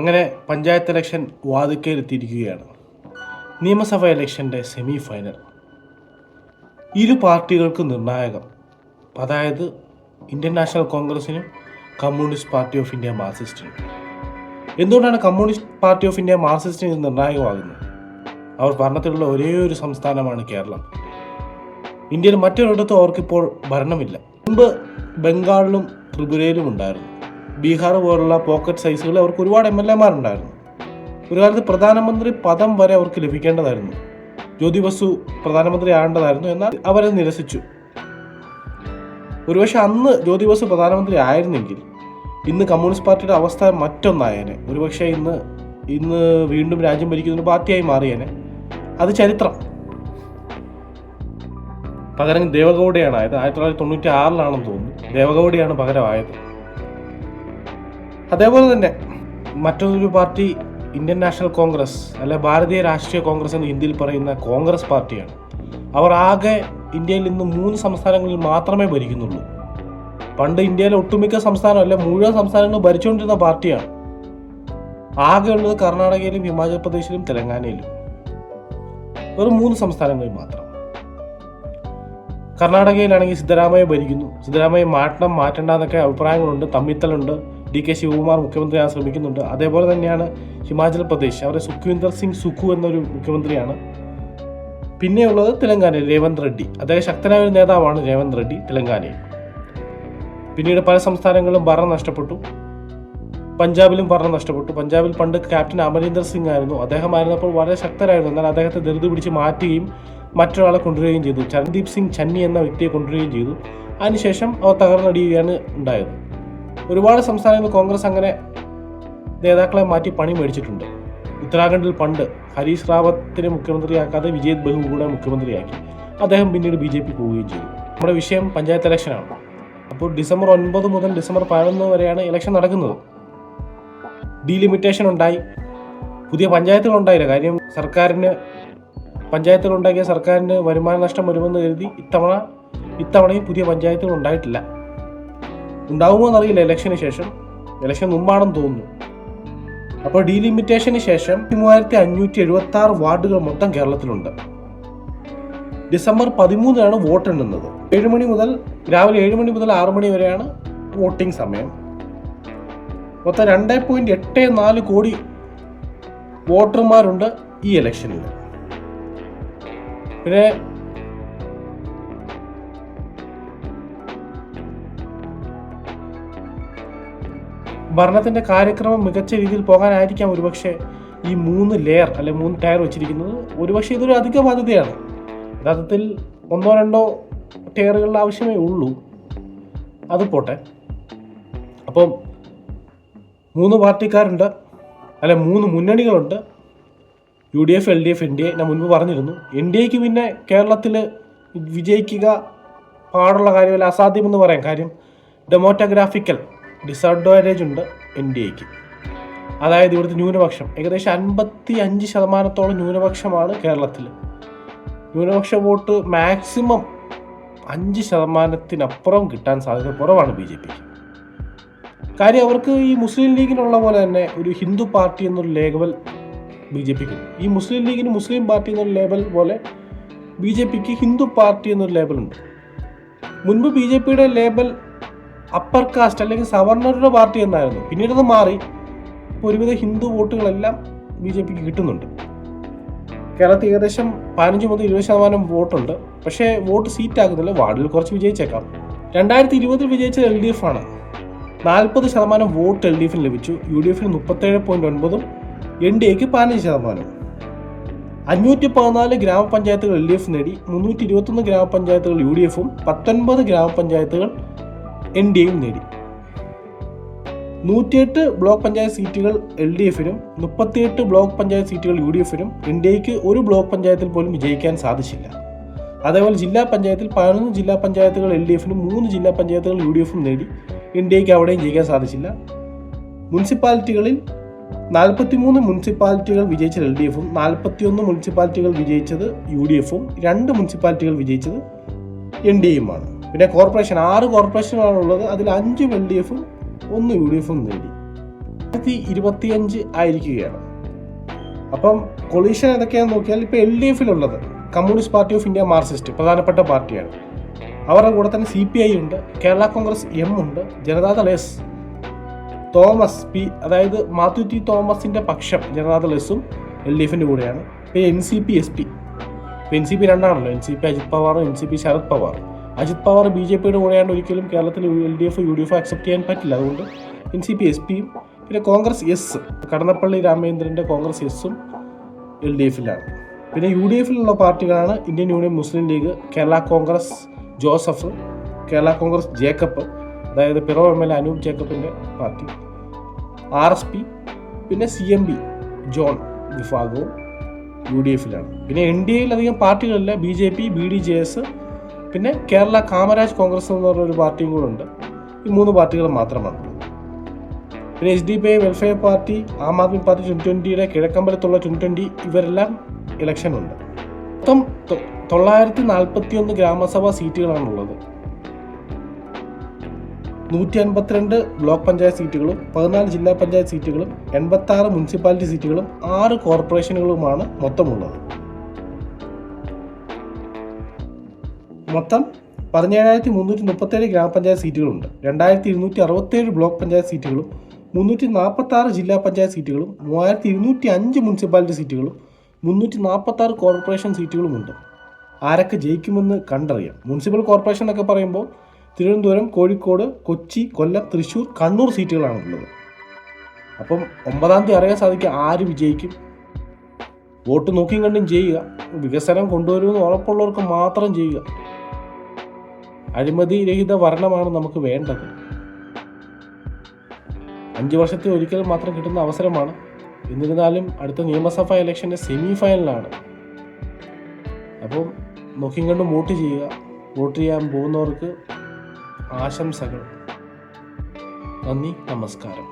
അങ്ങനെ പഞ്ചായത്ത് ഇലക്ഷൻ വാതിക്കലെത്തിയിരിക്കുകയാണ്. നിയമസഭ ഇലക്ഷൻ്റെ സെമി ഫൈനൽ. ഇരു പാർട്ടികൾക്ക് നിർണായകം. അതായത് ഇന്ത്യൻ നാഷണൽ കോൺഗ്രസിനും കമ്മ്യൂണിസ്റ്റ് പാർട്ടി ഓഫ് ഇന്ത്യ മാർക്സിസ്റ്റിനും. എന്തുകൊണ്ടാണ് കമ്മ്യൂണിസ്റ്റ് പാർട്ടി ഓഫ് ഇന്ത്യ മാർക്സിസ്റ്റിന് ഇത് നിർണായകമാകുന്നത്? അവർ ഭരണത്തിലുള്ള ഒരേ ഒരു സംസ്ഥാനമാണ് കേരളം. ഇന്ത്യയിൽ മറ്റൊരിടത്തും അവർക്കിപ്പോൾ ഭരണമില്ല. മുമ്പ് ബംഗാളിലും ത്രിപുരയിലും ഉണ്ടായിരുന്നു. ബീഹാർ പോലുള്ള പോക്കറ്റ് സൈസുകളിൽ അവർക്ക് ഒരുപാട് MLA മാരുണ്ടായിരുന്നു. ഒരു കാലത്ത് പ്രധാനമന്ത്രി പദം വരെ അവർക്ക് ലഭിക്കേണ്ടതായിരുന്നു. ജ്യോതി ബസു പ്രധാനമന്ത്രി ആകേണ്ടതായിരുന്നു. എന്നാൽ അവരെ നിരസിച്ചു. ഒരുപക്ഷെ അന്ന് ജ്യോതി ബസു പ്രധാനമന്ത്രി ആയിരുന്നെങ്കിൽ ഇന്ന് കമ്മ്യൂണിസ്റ്റ് പാർട്ടിയുടെ അവസ്ഥ മറ്റൊന്നായേനെ. ഒരുപക്ഷെ ഇന്ന് വീണ്ടും രാജ്യം ഭരിക്കുന്ന ഒരു പാർട്ടിയായി മാറിയേനെ. അത് ചരിത്രം. പകരം ദേവഗൗഡയാണ് ആയത്. 1996 തോന്നുന്നു ദേവഗൗഡയാണ് പകരമായത്. അതേപോലെ തന്നെ മറ്റൊരു പാർട്ടി ഇന്ത്യൻ നാഷണൽ കോൺഗ്രസ്, അല്ലെ ഭാരതീയ രാഷ്ട്രീയ കോൺഗ്രസ് എന്ന് ഹിന്ദിയിൽ പറയുന്ന കോൺഗ്രസ് പാർട്ടിയാണ്. അവർ ആകെ ഇന്ത്യയിൽ ഇന്ന് 3 സംസ്ഥാനങ്ങളിൽ മാത്രമേ ഭരിക്കുന്നുള്ളൂ. പണ്ട് ഇന്ത്യയിലെ ഒട്ടുമിക്ക സംസ്ഥാനം, അല്ലെ മുഴുവൻ സംസ്ഥാനങ്ങളും ഭരിച്ചുകൊണ്ടിരുന്ന പാർട്ടിയാണ്. ആകെ ഉള്ളത് കർണാടകയിലും ഹിമാചൽ പ്രദേശിലും തെലങ്കാനയിലും. വെറും 3 സംസ്ഥാനങ്ങളിൽ മാത്രം. കർണാടകയിലാണെങ്കിൽ സിദ്ധരാമയ്യ ഭരിക്കുന്നു. സിദ്ധരാമയ്യ മാറ്റണ്ടെന്നൊക്കെ അഭിപ്രായങ്ങളുണ്ട്, തമ്മിത്തലുണ്ട്. DK ശിവകുമാർ മുഖ്യമന്ത്രിയാകാൻ ശ്രമിക്കുന്നുണ്ട്. അതേപോലെ തന്നെയാണ് ഹിമാചൽ പ്രദേശ്. അവരെ സുഖ്വീന്ദർ സിംഗ് സുഖു എന്നൊരു മുഖ്യമന്ത്രിയാണ്. പിന്നെയുള്ളത് തെലങ്കാനയിൽ രേവന്ത് റെഡ്ഡി. അദ്ദേഹം ശക്തനായ ഒരു നേതാവാണ് രേവന്ത് റെഡ്ഡി തെലങ്കാനയിൽ. പിന്നീട് പല സംസ്ഥാനങ്ങളിലും ഭരണം നഷ്ടപ്പെട്ടു. പഞ്ചാബിലും ഭരണം നഷ്ടപ്പെട്ടു. പഞ്ചാബിൽ പണ്ട് ക്യാപ്റ്റൻ അമരീന്ദർ സിംഗ് ആയിരുന്നു. അദ്ദേഹമായിരുന്നപ്പോൾ വളരെ ശക്തരായിരുന്നു. എന്നാൽ അദ്ദേഹത്തെ ധൃതി പിടിച്ച് മാറ്റുകയും മറ്റൊരാളെ കൊണ്ടുവരികയും ചെയ്തു. ചരൺദീപ് സിംഗ് ചന്നി എന്ന വ്യക്തിയെ കൊണ്ടുവരികയും ചെയ്തു. അതിനുശേഷം അവർ തകർന്നടിയുകയാണ് ഉണ്ടായത്. ഒരുപാട് സംസ്ഥാനങ്ങളിൽ കോൺഗ്രസ് അങ്ങനെ നേതാക്കളെ മാറ്റി പണി മേടിച്ചിട്ടുണ്ട്. ഉത്തരാഖണ്ഡിൽ പണ്ട് ഹരീഷ് റാവത്തിനെ മുഖ്യമന്ത്രിയാക്കാതെ വിജയ് ബഹുഗുണ മുഖ്യമന്ത്രിയാക്കി. അദ്ദേഹം പിന്നീട് BJP പോവുകയും ചെയ്തു. നമ്മുടെ വിഷയം പഞ്ചായത്ത് ഇലക്ഷനാണ്. അപ്പോൾ ഡിസംബർ 9 മുതൽ ഡിസംബർ 11 വരെയാണ് ഇലക്ഷൻ നടക്കുന്നത്. ഡീലിമിറ്റേഷൻ ഉണ്ടായി. പുതിയ പഞ്ചായത്തുകൾ ഉണ്ടായില്ല. കാര്യം പഞ്ചായത്തുകൾ ഉണ്ടാക്കിയ സർക്കാരിന് വരുമാന നഷ്ടം വരുമെന്ന് കരുതി ഇത്തവണയും പുതിയ പഞ്ചായത്തുകൾ ഉണ്ടായിട്ടില്ല. ഉണ്ടാവുമോ എന്നറിയില്ല. ഇലക്ഷന് ശേഷം, ഇലക്ഷൻ മുമ്പാണെന്ന് തോന്നുന്നു. അപ്പോൾ ഡീലിമിറ്റേഷന് ശേഷം 3576 വാർഡുകൾ മൊത്തം കേരളത്തിലുണ്ട്. ഡിസംബർ 13 വോട്ട് എണ്ണുന്നത്. രാവിലെ 7 മണി മുതൽ 6 മണി വരെയാണ് വോട്ടിംഗ് സമയം. മൊത്തം 2.84 കോടി വോട്ടർമാരുണ്ട് ഈ ഇലക്ഷനിൽ. പിന്നെ ഭരണത്തിന്റെ കാര്യക്രമം മികച്ച രീതിയിൽ പോകാനായിരിക്കാം ഒരുപക്ഷെ ഈ 3 ലെയർ അല്ലെ 3 ടയർ വെച്ചിരിക്കുന്നത്. ഒരുപക്ഷെ ഇതൊരു അധിക ബാധ്യതയാണ്. യഥാർത്ഥത്തിൽ 1-2 ടയറുകളുടെ ആവശ്യമേ ഉള്ളൂ. അത് പോട്ടെ. അപ്പം 3 പാർട്ടിക്കാരുണ്ട്, അല്ലെ 3 മുന്നണികളുണ്ട്. UDF, LDF, NDA. ഞാൻ മുൻപ് പറഞ്ഞിരുന്നു. NDAക്ക് പിന്നെ കേരളത്തിൽ വിജയിക്കുക പാടുള്ള കാര്യമല്ല, അസാധ്യമെന്ന് പറയാം. കാര്യം ഡെമോഗ്രാഫിക്കൽ ഡിസഡ്വാൻറ്റേജ് ഉണ്ട് NDAക്ക്. അതായത് ഇവിടുത്തെ ന്യൂനപക്ഷം ഏകദേശം 55% ന്യൂനപക്ഷമാണ് കേരളത്തിൽ. ന്യൂനപക്ഷ വോട്ട് മാക്സിമം 5% കിട്ടാൻ സാധ്യത കുറവാണ് BJPക്ക്. കാര്യം അവർക്ക് ഈ മുസ്ലിം ലീഗിനുള്ള പോലെ തന്നെ ഒരു ഹിന്ദു പാർട്ടി എന്നൊരു ലേബൽ BJPക്ക്. ഈ മുസ്ലിം ലീഗിന് മുസ്ലിം പാർട്ടി എന്നൊരു ലേബൽ പോലെ BJPക്ക് ഹിന്ദു പാർട്ടി എന്നൊരു ലേബലുണ്ട്. മുൻപ് BJPയുടെ ലേബൽ അപ്പർ കാസ്റ്റ് അല്ലെങ്കിൽ സവർണരുടെ പാർട്ടി എന്നായിരുന്നു. പിന്നീട് അത് മാറി. ഒരുവിധ ഹിന്ദു വോട്ടുകളെല്ലാം BJPക്ക് കിട്ടുന്നുണ്ട്. കേരളത്തിൽ ഏകദേശം 15 മുതൽ 20% വോട്ടുണ്ട്. പക്ഷേ വോട്ട് സീറ്റാകുന്നില്ല. വാർഡിൽ കുറച്ച് വിജയിച്ചേക്കാം. 2020 വിജയിച്ചത് LDF ആണ്. 40% വോട്ട് LDFന് ലഭിച്ചു. UDFന് 37.9, NDAക്ക് 15%. 514 ഗ്രാമപഞ്ചായത്തുകൾ LDF നേടി. 321 ഗ്രാമപഞ്ചായത്തുകൾ UDFും 19 ഗ്രാമപഞ്ചായത്തുകൾ NDAയും നേടി. 108 ബ്ലോക്ക് പഞ്ചായത്ത് സീറ്റുകൾ LDFനും 38 ബ്ലോക്ക് പഞ്ചായത്ത് സീറ്റുകൾ UDFനും. NDAക്ക് ഒരു ബ്ലോക്ക് പഞ്ചായത്തിൽ പോലും വിജയിക്കാൻ സാധിച്ചില്ല. അതേപോലെ ജില്ലാ പഞ്ചായത്തിൽ 11 ജില്ലാ പഞ്ചായത്തുകൾ LDFനും 3 ജില്ലാ പഞ്ചായത്തുകൾ UDFും നേടി. NDAക്ക് അവിടെയും ജയിക്കാൻ സാധിച്ചില്ല. മുനിസിപ്പാലിറ്റികളിൽ 43 മുനിസിപ്പാലിറ്റികൾ വിജയിച്ചത് LDFും 41 മുനിസിപ്പാലിറ്റികൾ വിജയിച്ചത് UDFും 2 മുനിസിപ്പാലിറ്റികൾ വിജയിച്ചത് NDAയുമാണ്. പിന്നെ കോർപ്പറേഷൻ 6 കോർപ്പറേഷനുകളാണുള്ളത്. അതിൽ 5 LDFും 1 UDFും നേടി. 2025 ആയിരിക്കുകയാണ്. അപ്പം കൊളീഷൻ ഏതൊക്കെയാണെന്ന് നോക്കിയാൽ ഇപ്പോൾ LDF-ലുള്ളത് കമ്മ്യൂണിസ്റ്റ് പാർട്ടി ഓഫ് ഇന്ത്യ മാർക്സിസ്റ്റ് പ്രധാനപ്പെട്ട പാർട്ടിയാണ്. അവരുടെ കൂടെ തന്നെ CPI ഉണ്ട്, കേരള കോൺഗ്രസ് M ഉണ്ട്, ജനതാദൾ S, തോമസ് P, അതായത് മാത്യു ടി തോമസിൻ്റെ പക്ഷം ജനതാദൾ S ഉം LDF-ൻ്റെ കൂടെയാണ്. പിന്നെ NCP SP. ഇപ്പോൾ NCP രണ്ടാണല്ലോ, NCP Ajith പവാറും NCP Sarath Pawar. Ajith Pawar BJP-യുടെ കൂടെയാണ്. ഒരിക്കലും കേരളത്തിൽ LDF UDF അക്സെപ്റ്റ് ചെയ്യാൻ പറ്റില്ല. അതുകൊണ്ട് NCP SP-യും പിന്നെ കോൺഗ്രസ് S, കടന്നപ്പള്ളി രാമേന്ദ്രൻ്റെ കോൺഗ്രസ് S-ഉം LDF-ലാണ്. പിന്നെ UDF-ലുള്ള പാർട്ടികളാണ് ഇന്ത്യൻ യൂണിയൻ മുസ്ലിം ലീഗ്, കേരള കോൺഗ്രസ് ജോസഫ്, കേരള കോൺഗ്രസ് ജേക്കബ്, അതായത് പിറവം MLA അനൂപ് ജേക്കബിൻ്റെ പാർട്ടി, RSP, പിന്നെ CMB ജോൺ വിഭാഗവും UDF-ലാണ്. പിന്നെ NDA-യിൽ അധികം പാർട്ടികളില്ല. BJP, BDJS, പിന്നെ കേരള കാമരാജ് കോൺഗ്രസ് എന്ന് പറഞ്ഞൊരു പാർട്ടിയും കൂടെ ഉണ്ട്. ഈ 3 പാർട്ടികൾ മാത്രമാണ്. പിന്നെ SDPI welfare party, Aam Aadmi party 2020-യുടെ കിഴക്കമ്പലത്തുള്ള 2020, ഇവരെല്ലാം ഇലക്ഷൻ ഉണ്ട്. മൊത്തം 941 ഗ്രാമസഭാ സീറ്റുകളാണുള്ളത്. 152 ബ്ലോക്ക് പഞ്ചായത്ത് സീറ്റുകളും 14 ജില്ലാ പഞ്ചായത്ത് സീറ്റുകളും 86 മുനിസിപ്പാലിറ്റി സീറ്റുകളും 6 കോർപ്പറേഷനുകളുമാണ് മൊത്തമുള്ളത്. മൊത്തം 17,337 ഗ്രാമപഞ്ചായത്ത് സീറ്റുകളുണ്ട്. 2,267 ബ്ലോക്ക് പഞ്ചായത്ത് സീറ്റുകളും 346 ജില്ലാ പഞ്ചായത്ത് സീറ്റുകളും 3,205 മുനിസിപ്പാലിറ്റി സീറ്റുകളും 346 കോർപ്പറേഷൻ സീറ്റുകളുമുണ്ട്. ആരൊക്കെ ജയിക്കുമെന്ന് കണ്ടറിയാം. മുനിസിപ്പൽ കോർപ്പറേഷൻ എന്നൊക്കെ പറയുമ്പോൾ തിരുവനന്തപുരം, കോഴിക്കോട്, കൊച്ചി, കൊല്ലം, തൃശ്ശൂർ, കണ്ണൂർ സീറ്റുകളാണുള്ളത്. അപ്പം 9-ാം തീയതി അറിയാൻ സാധിക്കും ആര് വിജയിക്കും. വോട്ട് നോക്കിയും കണ്ടും ചെയ്യുക. വികസനം കൊണ്ടുവരുമെന്ന് ഉറപ്പുള്ളവർക്ക് മാത്രം ചെയ്യുക. അഴിമതി രഹിത ഭരണമാണ് നമുക്ക് വേണ്ടത്. 5 വർഷത്തിൽ ഒരിക്കൽ മാത്രം കിട്ടുന്ന അവസരമാണ്. എന്നിരുന്നാലും അടുത്ത നിയമസഭാ ഇലക്ഷൻ്റെ സെമി ഫൈനലാണ്. അപ്പം നോക്കിയും കണ്ടും വോട്ട് ചെയ്യുക. വോട്ട് ചെയ്യാൻ പോകുന്നവർക്ക് ആശംസകൾ. നന്ദി, നമസ്കാരം.